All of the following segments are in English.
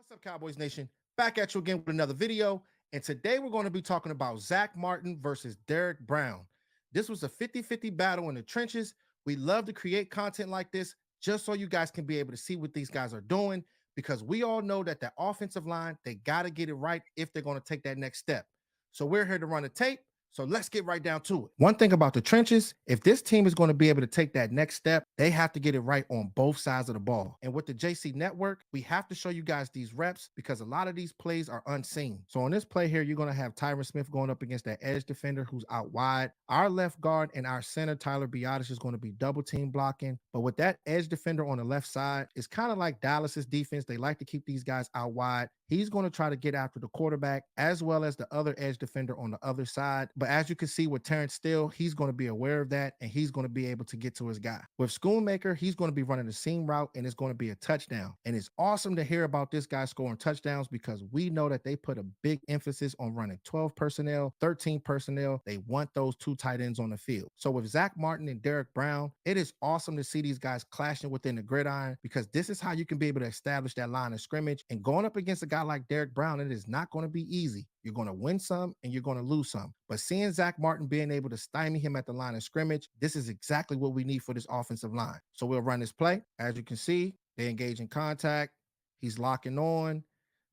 What's up, Cowboys Nation? Back at you again with another video. And today we're going to be talking about Zack Martin versus Derrick Brown. This was a 50-50 battle in the trenches. We love to create content like this just so you guys can be able to see what these guys are doing, because we all know that the offensive line, they got to get it right if they're going to take that next step. So we're here to run a tape. So let's get right down to it. One thing about the trenches, if this team is going to be able to take that next step, they have to get it right on both sides of the ball. And with the JC Network, we have to show you guys these reps because a lot of these plays are unseen. So on this play here, you're going to have Tyron Smith going up against that edge defender who's out wide. Our left guard and our center, Tyler Biotis, is going to be double team blocking. But with that edge defender on the left side, it's kind of like Dallas's defense. They like to keep these guys out wide. He's going to try to get after the quarterback as well as the other edge defender on the other side. But as you can see with Terrence Steele, he's going to be aware of that and he's going to be able to get to his guy. With Schoonmaker, he's going to be running the seam route and it's going to be a touchdown. And it's awesome to hear about this guy scoring touchdowns because we know that they put a big emphasis on running 12 personnel, 13 personnel. They want those two tight ends on the field. So with Zack Martin and Derrick Brown, it is awesome to see these guys clashing within the gridiron because this is how you can be able to establish that line of scrimmage. And going up against a guy like Derrick Brown, it is not going to be easy. You're going to win some and you're going to lose some. But seeing Zack Martin being able to stymie him at the line of scrimmage, this is exactly what we need for this offensive line. So we'll run this play. As you can see, they engage in contact. He's locking on.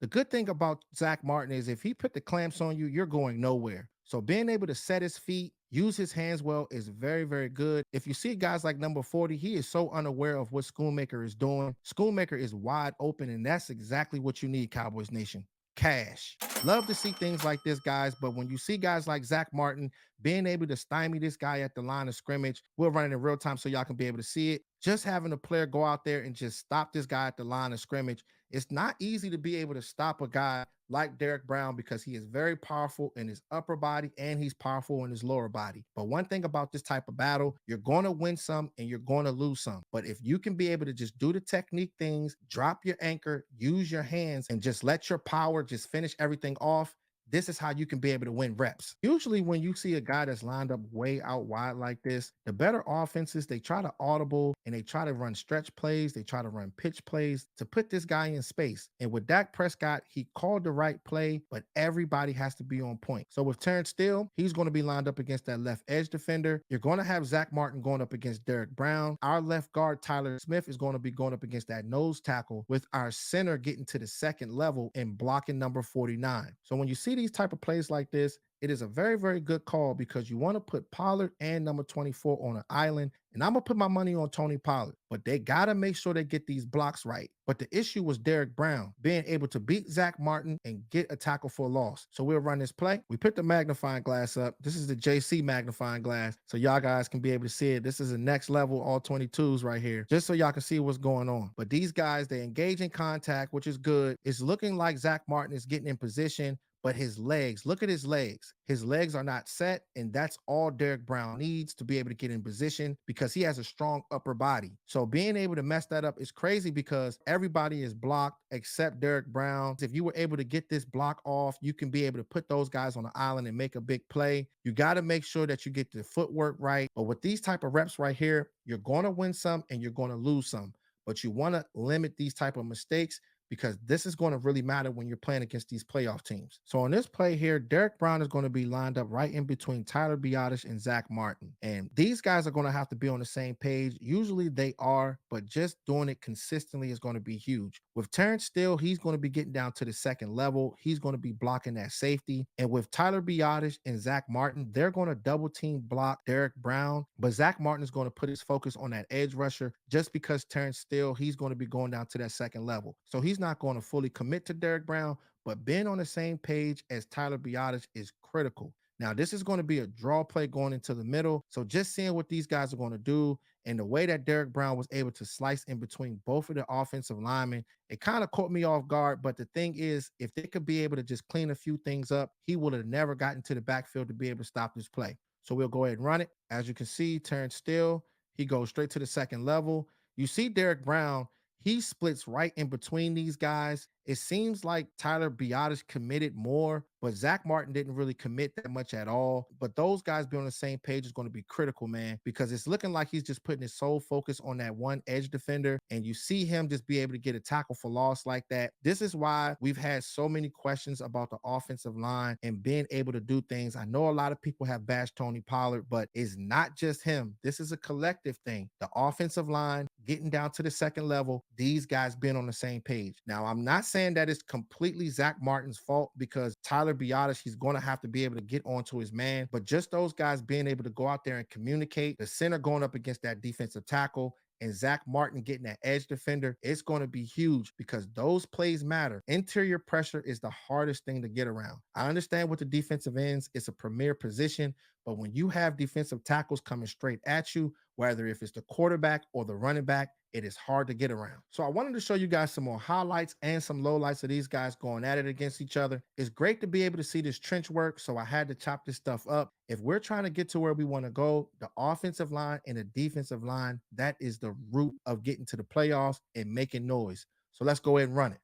The good thing about Zack Martin is if he put the clamps on you, you're going nowhere. So being able to set his feet, use his hands well is very, very good. If you see guys like number 40, he is so unaware of what Schoonmaker is doing. Schoonmaker is wide open, and that's exactly what you need, Cowboys Nation. Cash. Love to see things like this, guys. But when you see guys like Zack Martin being able to stymie this guy at the line of scrimmage, we'll run it in real time so y'all can be able to see it. Just having a player go out there and just stop this guy at the line of scrimmage, it's not easy to be able to stop a guy like Derrick Brown because he is very powerful in his upper body and he's powerful in his lower body. But one thing about this type of battle, you're going to win some and you're going to lose some. But if you can be able to just do the technique things, drop your anchor, use your hands, and just let your power just finish everything off, this is how you can be able to win reps. Usually when you see a guy that's lined up way out wide like this, the better offenses, they try to audible and they try to run stretch plays. They try to run pitch plays to put this guy in space. And with Dak Prescott, he called the right play, but everybody has to be on point. So with Terrence Steele, he's going to be lined up against that left edge defender. You're going to have Zack Martin going up against Derrick Brown. Our left guard, Tyler Smith, is going to be going up against that nose tackle with our center getting to the second level and blocking number 49. So when you see these type of plays like this, it is a very, very good call because you want to put Pollard and number 24 on an island. And I'm going to put my money on Tony Pollard, but they got to make sure they get these blocks right. But the issue was Derrick Brown being able to beat Zack Martin and get a tackle for a loss. So we'll run this play. We put the magnifying glass up. This is the JC magnifying glass. So y'all guys can be able to see it. This is the next level, all 22s right here, just so y'all can see what's going on. But these guys, they engage in contact, which is good. It's looking like Zack Martin is getting in position. But his legs, look at his legs. His legs are not set, and that's all Derrick Brown needs to be able to get in position because he has a strong upper body. So being able to mess that up is crazy because everybody is blocked except Derrick Brown. If you were able to get this block off, you can be able to put those guys on the island and make a big play. You got to make sure that you get the footwork right. But with these type of reps right here, you're going to win some and you're going to lose some. But you want to limit these type of mistakes because this is going to really matter when you're playing against these playoff teams. So on this play here, Derrick Brown is going to be lined up right in between Tyler Biotis and Zack Martin. And these guys are going to have to be on the same page. Usually they are, but just doing it consistently is going to be huge. With Terrence Steele, he's going to be getting down to the second level. He's going to be blocking that safety. And with Tyler Biotis and Zack Martin, they're going to double team block Derrick Brown. But Zack Martin is going to put his focus on that edge rusher just because Terrence Steele, he's going to be going down to that second level. So he's not going to fully commit to Derrick Brown, but being on the same page as Tyler Biotis is critical. Now, this is going to be a draw play going into the middle. So just seeing what these guys are going to do and the way that Derrick Brown was able to slice in between both of the offensive linemen, it kind of caught me off guard. But the thing is, if they could be able to just clean a few things up, he would have never gotten to the backfield to be able to stop this play. So we'll go ahead and run it. As you can see, Terrence Steele, he goes straight to the second level. You see Derrick Brown, he splits right in between these guys. It seems like Tyler Biotis committed more, but Zack Martin didn't really commit that much at all. But those guys being on the same page is going to be critical, man, because it's looking like he's just putting his sole focus on that one edge defender. And you see him just be able to get a tackle for loss like that. This is why we've had so many questions about the offensive line and being able to do things. I know a lot of people have bashed Tony Pollard, but it's not just him. This is a collective thing. The offensive line getting down to the second level, these guys being on the same page. Now, I'm not saying that it's completely Zack Martin's fault because Tyler Biotis, he's going to have to be able to get onto his man, but just those guys being able to go out there and communicate, the center going up against that defensive tackle, and Zack Martin getting that edge defender, it's going to be huge because those plays matter. Interior pressure is the hardest thing to get around. I understand with the defensive ends, it's a premier position, but when you have defensive tackles coming straight at you, whether if it's the quarterback or the running back, it is hard to get around. So I wanted to show you guys some more highlights and some lowlights of these guys going at it against each other. It's great to be able to see this trench work, so I had to chop this stuff up. If we're trying to get to where we want to go, the offensive line and the defensive line, that is the root of getting to the playoffs and making noise. So let's go ahead and run it.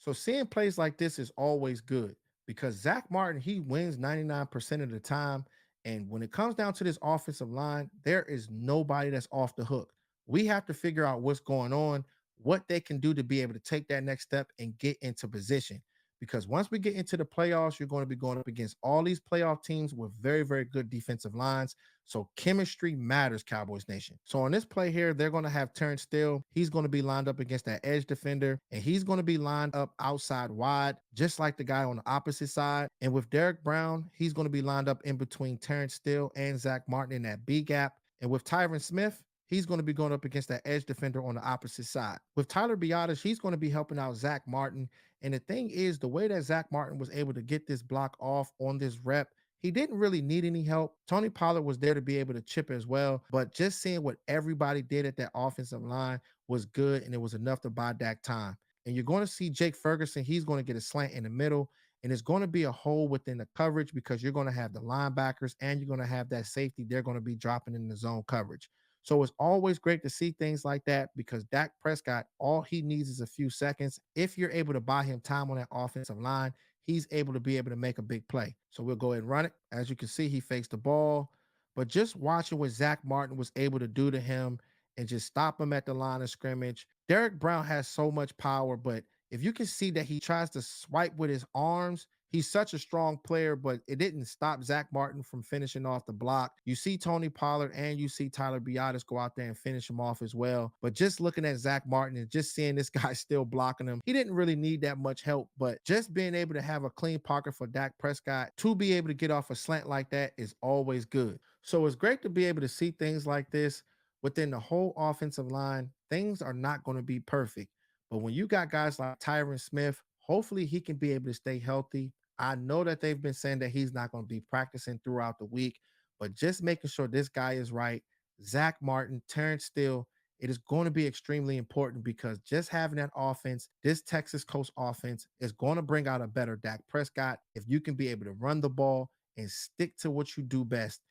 So seeing plays like this is always good because Zack Martin, he wins 99% of the time. And when it comes down to this offensive line, there is nobody that's off the hook. We have to figure out what's going on, what they can do to be able to take that next step and get into position. Because once we get into the playoffs, you're going to be going up against all these playoff teams with very, very good defensive lines. So chemistry matters, Cowboys Nation. So on this play here, they're going to have Terrence Steele. He's going to be lined up against that edge defender, and he's going to be lined up outside wide, just like the guy on the opposite side. And with Derrick Brown, he's going to be lined up in between Terrence Steele and Zack Martin in that B gap. And with Tyron Smith, he's going to be going up against that edge defender on the opposite side. With Tyler Biotis, he's going to be helping out Zack Martin. And the thing is, the way that Zack Martin was able to get this block off on this rep, he didn't really need any help. Tony Pollard was there to be able to chip as well, but just seeing what everybody did at that offensive line was good, and it was enough to buy Dak time. And you're going to see Jake Ferguson, he's going to get a slant in the middle, and it's going to be a hole within the coverage because you're going to have the linebackers and you're going to have that safety. They're going to be dropping in the zone coverage. So it's always great to see things like that because Dak Prescott, all he needs is a few seconds. If you're able to buy him time on that offensive line, he's able to be able to make a big play. So we'll go ahead and run it. As you can see, he fakes the ball. But just watching what Zack Martin was able to do to him and just stop him at the line of scrimmage. Derrick Brown has so much power, but if you can see that he tries to swipe with his arms, he's such a strong player, but it didn't stop Zack Martin from finishing off the block. You see Tony Pollard and you see Tyler Biotis go out there and finish him off as well. But just looking at Zack Martin and just seeing this guy still blocking him, he didn't really need that much help. But just being able to have a clean pocket for Dak Prescott to be able to get off a slant like that is always good. So it's great to be able to see things like this within the whole offensive line. Things are not going to be perfect. But when you got guys like Tyron Smith, hopefully he can be able to stay healthy. I know that they've been saying that he's not going to be practicing throughout the week, but just making sure this guy is right. Zack Martin, Terrence Steele, it is going to be extremely important because just having that offense, this Texas Coast offense, is going to bring out a better Dak Prescott if you can be able to run the ball and stick to what you do best.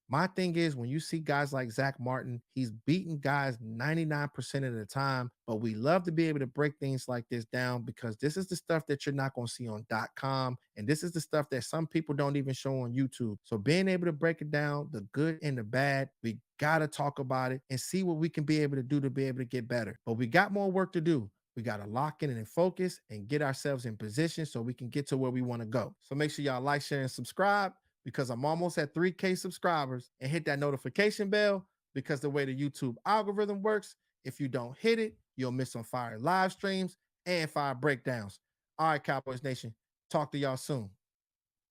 My thing is, when you see guys like Zack Martin, he's beating guys 99% of the time. But we love to be able to break things like this down because this is the stuff that you're not going to see on .com. And this is the stuff that some people don't even show on YouTube. So being able to break it down, the good and the bad, we got to talk about it and see what we can be able to do to be able to get better. But we got more work to do. We got to lock in and focus and get ourselves in position so we can get to where we want to go. So make sure y'all like, share, and subscribe because I'm almost at 3K subscribers, and hit that notification bell because the way the YouTube algorithm works, if you don't hit it, you'll miss some fire live streams and fire breakdowns. All right, Cowboys Nation, talk to y'all soon.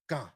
Gone.